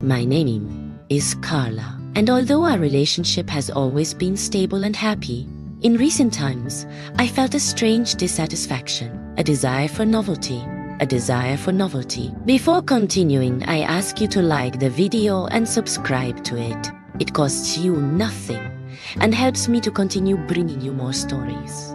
My name is Carla, and although our relationship has always been stable and happy, in recent times, I felt a strange dissatisfaction, a desire for novelty. Before continuing, I ask you to like the video and subscribe to it. It costs you nothing and helps me to continue bringing you more stories.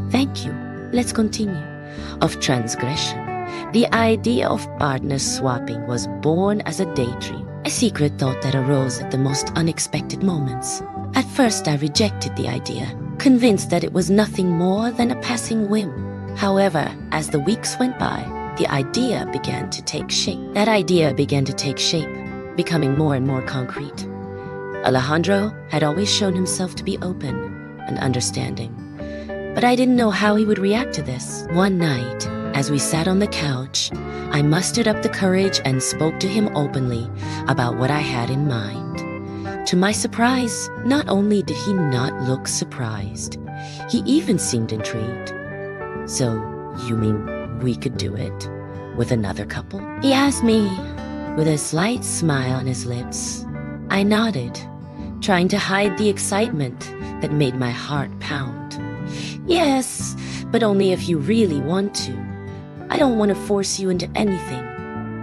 Thank you. Let's continue. Of transgression, the idea of partner swapping was born as a daydream, a secret thought that arose at the most unexpected moments. At first, I rejected the idea, convinced that it was nothing more than a passing whim. However, as the weeks went by, the idea began to take shape. Becoming more and more concrete. Alejandro had always shown himself to be open and understanding, but I didn't know how he would react to this. One night, as we sat on the couch, I mustered up the courage and spoke to him openly about what I had in mind. To my surprise, not only did he not look surprised, he even seemed intrigued. "So, you mean we could do it with another couple?" he asked me, with a slight smile on his lips. I nodded, trying to hide the excitement that made my heart pound. "Yes, but only if you really want to. I don't want to force you into anything."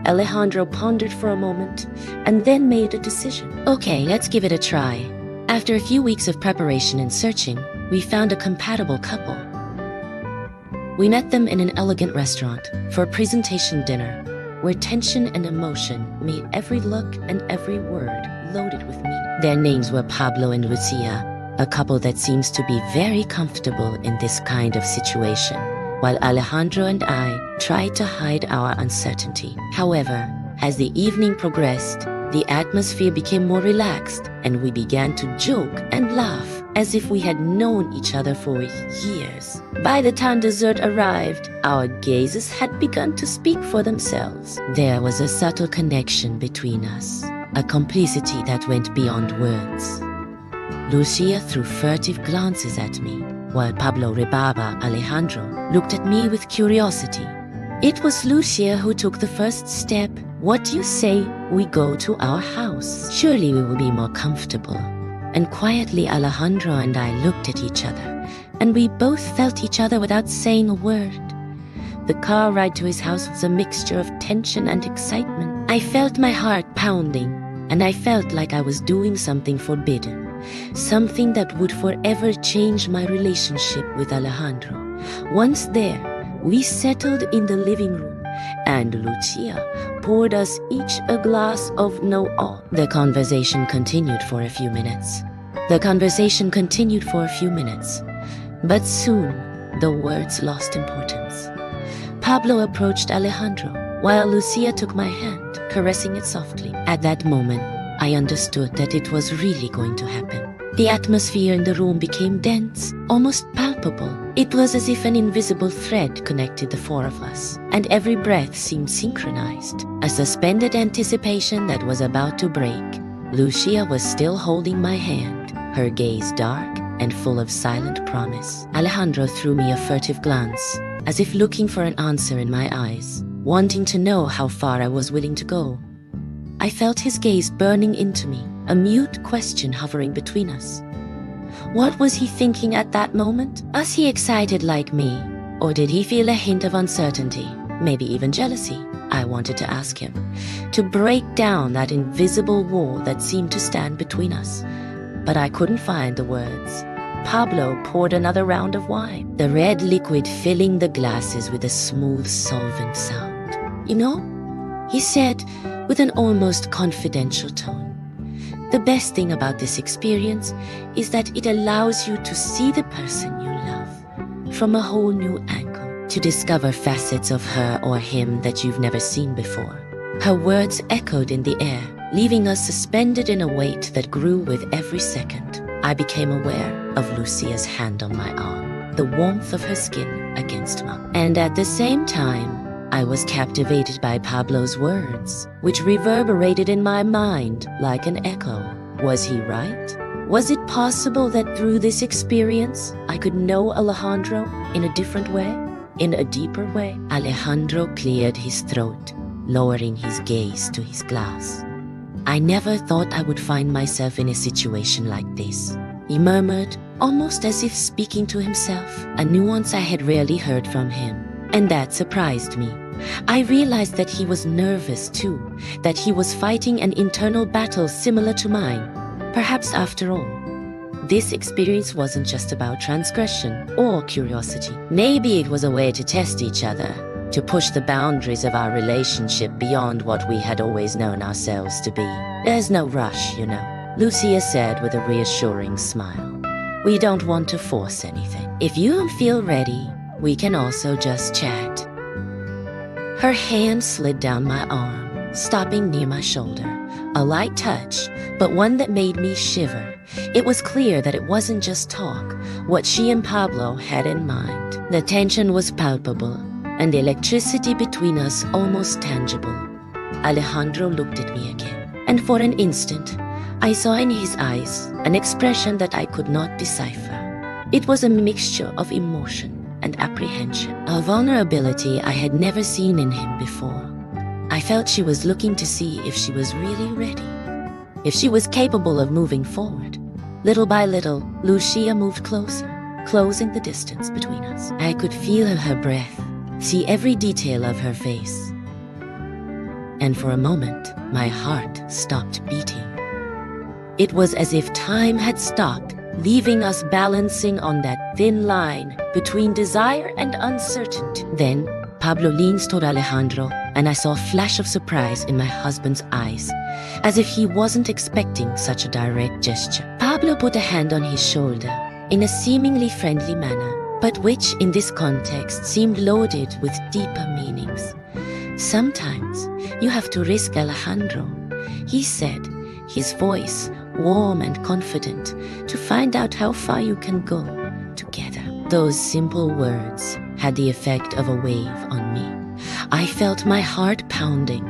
Alejandro pondered for a moment and then made a decision. "Okay, let's give it a try." After a few weeks of preparation and searching, we found a compatible couple. We met them in an elegant restaurant for a presentation dinner, where tension and emotion made every look and every word loaded with meaning. Their names were Pablo and Lucia, a couple that seems to be very comfortable in this kind of situation, while Alejandro and I tried to hide our uncertainty. However, as the evening progressed, the atmosphere became more relaxed, and we began to joke and laugh as if we had known each other for years. By the time dessert arrived, our gazes had begun to speak for themselves. There was a subtle connection between us, a complicity that went beyond words. Lucia threw furtive glances at me, while Pablo Rebaba Alejandro looked at me with curiosity. It was Lucia who took the first step. "What do you say we go to our house? Surely we will be more comfortable." And quietly Alejandro and I looked at each other, and we both felt each other without saying a word. The car ride to his house was a mixture of tension and excitement. I felt my heart pounding, and I felt like I was doing something forbidden, something that would forever change my relationship with Alejandro. Once there, we settled in the living room, and Lucia poured us each a glass of no-all. The conversation continued for a few minutes. But soon, the words lost importance. Pablo approached Alejandro, while Lucia took my hand, caressing it softly. At that moment, I understood that it was really going to happen. The atmosphere in the room became dense, almost palpable. It was as if an invisible thread connected the four of us, and every breath seemed synchronized, a suspended anticipation that was about to break. Lucia was still holding my hand, her gaze dark and full of silent promise. Alejandro threw me a furtive glance, as if looking for an answer in my eyes, wanting to know how far I was willing to go. I felt his gaze burning into me, a mute question hovering between us. What was he thinking at that moment? Was he excited like me? Or did he feel a hint of uncertainty, maybe even jealousy? I wanted to ask him, to break down that invisible wall that seemed to stand between us. But I couldn't find the words. Pablo poured another round of wine, the red liquid filling the glasses with a smooth, solvent sound. "You know," he said with an almost confidential tone, "the best thing about this experience is that it allows you to see the person you love from a whole new angle, to discover facets of her or him that you've never seen before." Her words echoed in the air, leaving us suspended in a weight that grew with every second. I became aware of Lucia's hand on my arm, the warmth of her skin against mine. And at the same time, I was captivated by Pablo's words, which reverberated in my mind like an echo. Was he right? Was it possible that through this experience, I could know Alejandro in a different way, in a deeper way? Alejandro cleared his throat, lowering his gaze to his glass. "I never thought I would find myself in a situation like this," he murmured, almost as if speaking to himself, a nuance I had rarely heard from him, and that surprised me. I realized that he was nervous too, that he was fighting an internal battle similar to mine. Perhaps after all, this experience wasn't just about transgression or curiosity. Maybe it was a way to test each other, to push the boundaries of our relationship beyond what we had always known ourselves to be. "There's no rush, you know," Lucia said with a reassuring smile. "We don't want to force anything. If you don't feel ready, we can also just chat." Her hand slid down my arm, stopping near my shoulder. A light touch, but one that made me shiver. It was clear that it wasn't just talk, what she and Pablo had in mind. The tension was palpable, and the electricity between us almost tangible. Alejandro looked at me again, and for an instant, I saw in his eyes an expression that I could not decipher. It was a mixture of emotion and apprehension, a vulnerability I had never seen in him before. I felt she was looking to see if she was really ready, if she was capable of moving forward. Little by little, Lucia moved closer, closing the distance between us. I could feel her breath, see every detail of her face. And for a moment, my heart stopped beating. It was as if time had stopped, leaving us balancing on that thin line between desire and uncertainty. Then, Pablo leans toward Alejandro, and I saw a flash of surprise in my husband's eyes, as if he wasn't expecting such a direct gesture. Pablo put a hand on his shoulder, in a seemingly friendly manner, but which in this context seemed loaded with deeper meanings. "Sometimes you have to risk, Alejandro," he said, his voice warm and confident, "to find out how far you can go together." Those simple words had the effect of a wave on me. I felt my heart pounding,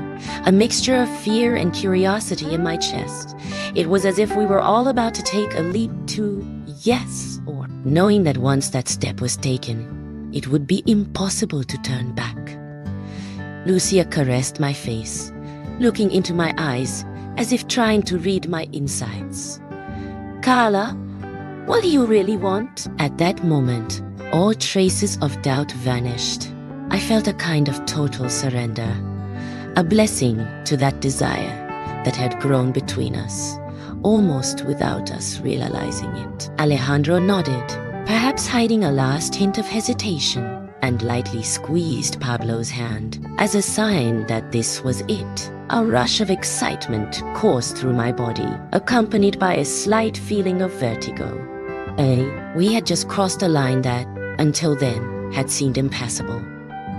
a mixture of fear and curiosity in my chest. It was as if we were all about to take a leap to yes, or knowing that once that step was taken, it would be impossible to turn back. Lucia caressed my face, looking into my eyes as if trying to read my insides. "Carla, what do you really want?" At that moment, all traces of doubt vanished. I felt a kind of total surrender, a blessing to that desire that had grown between us, almost without us realizing it. Alejandro nodded, perhaps hiding a last hint of hesitation, and lightly squeezed Pablo's hand as a sign that this was it. A rush of excitement coursed through my body, accompanied by a slight feeling of vertigo. We had just crossed a line that, until then, had seemed impassable.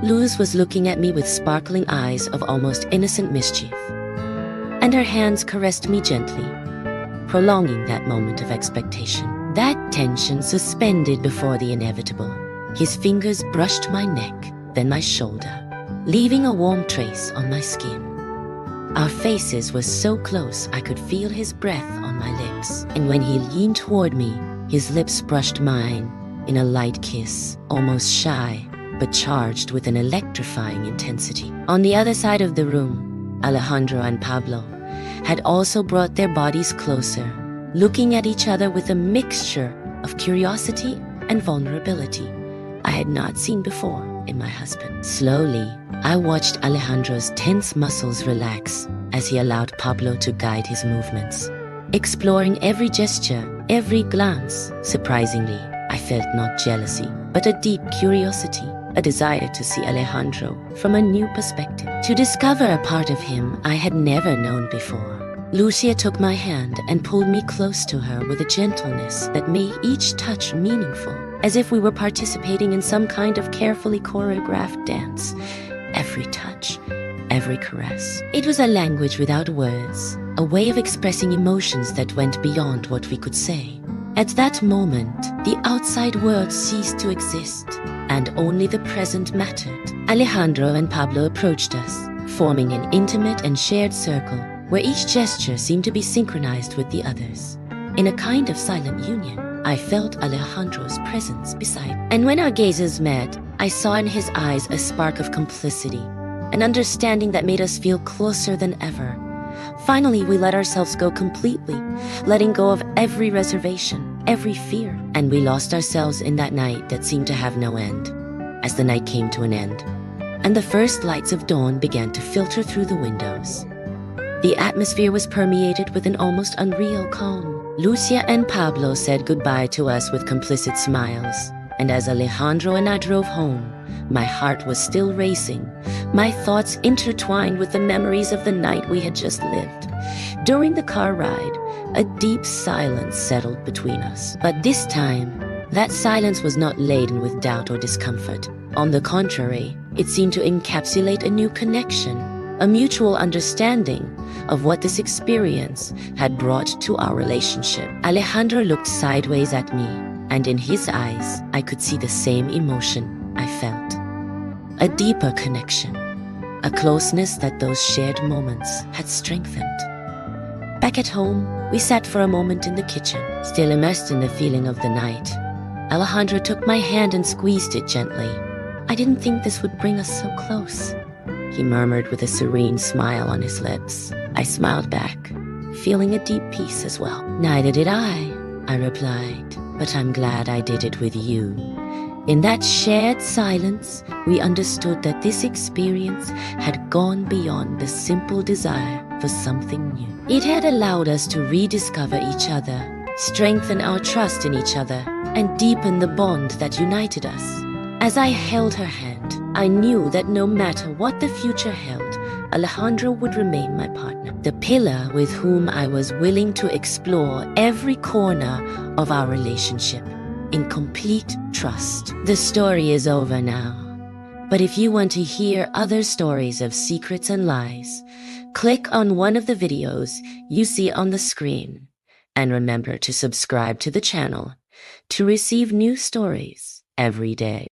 Luz was looking at me with sparkling eyes of almost innocent mischief, and her hands caressed me gently, prolonging that moment of expectation. That tension suspended before the inevitable. His fingers brushed my neck, then my shoulder, leaving a warm trace on my skin. Our faces were so close I could feel his breath on my lips, and when he leaned toward me, his lips brushed mine in a light kiss, almost shy, but charged with an electrifying intensity. On the other side of the room, Alejandro and Pablo had also brought their bodies closer, looking at each other with a mixture of curiosity and vulnerability I had not seen before in my husband. Slowly, I watched Alejandro's tense muscles relax as he allowed Pablo to guide his movements, exploring every gesture, every glance. Surprisingly, I felt not jealousy, but a deep curiosity, a desire to see Alejandro from a new perspective, to discover a part of him I had never known before. Lucia took my hand and pulled me close to her with a gentleness that made each touch meaningful, as if we were participating in some kind of carefully choreographed dance. Every touch, every caress. It was a language without words, a way of expressing emotions that went beyond what we could say. At that moment, the outside world ceased to exist, and only the present mattered. Alejandro and Pablo approached us, forming an intimate and shared circle where each gesture seemed to be synchronized with the others. In a kind of silent union, I felt Alejandro's presence beside me. And when our gazes met, I saw in his eyes a spark of complicity, an understanding that made us feel closer than ever. Finally, we let ourselves go completely, letting go of every reservation, every fear, and we lost ourselves in that night that seemed to have no end. As the night came to an end, and the first lights of dawn began to filter through the windows, the atmosphere was permeated with an almost unreal calm. Lucia and Pablo said goodbye to us with complicit smiles, and as Alejandro and I drove home, my heart was still racing, my thoughts intertwined with the memories of the night we had just lived. During the car ride, a deep silence settled between us. But this time, that silence was not laden with doubt or discomfort. On the contrary, it seemed to encapsulate a new connection, a mutual understanding of what this experience had brought to our relationship. Alejandro looked sideways at me, and in his eyes, I could see the same emotion I felt. A deeper connection, a closeness that those shared moments had strengthened. Back at home, we sat for a moment in the kitchen, still immersed in the feeling of the night. Alejandro took my hand and squeezed it gently. "I didn't think this would bring us so close," he murmured with a serene smile on his lips. I smiled back, feeling a deep peace as well. "Neither did I replied, "but I'm glad I did it with you." In that shared silence, we understood that this experience had gone beyond the simple desire for something new. It had allowed us to rediscover each other, strengthen our trust in each other, and deepen the bond that united us. As I held her hand, I knew that no matter what the future held, Alejandro would remain my partner, the pillar with whom I was willing to explore every corner of our relationship in complete trust. The story is over now, but if you want to hear other stories of secrets and lies, click on one of the videos you see on the screen, and remember to subscribe to the channel to receive new stories every day.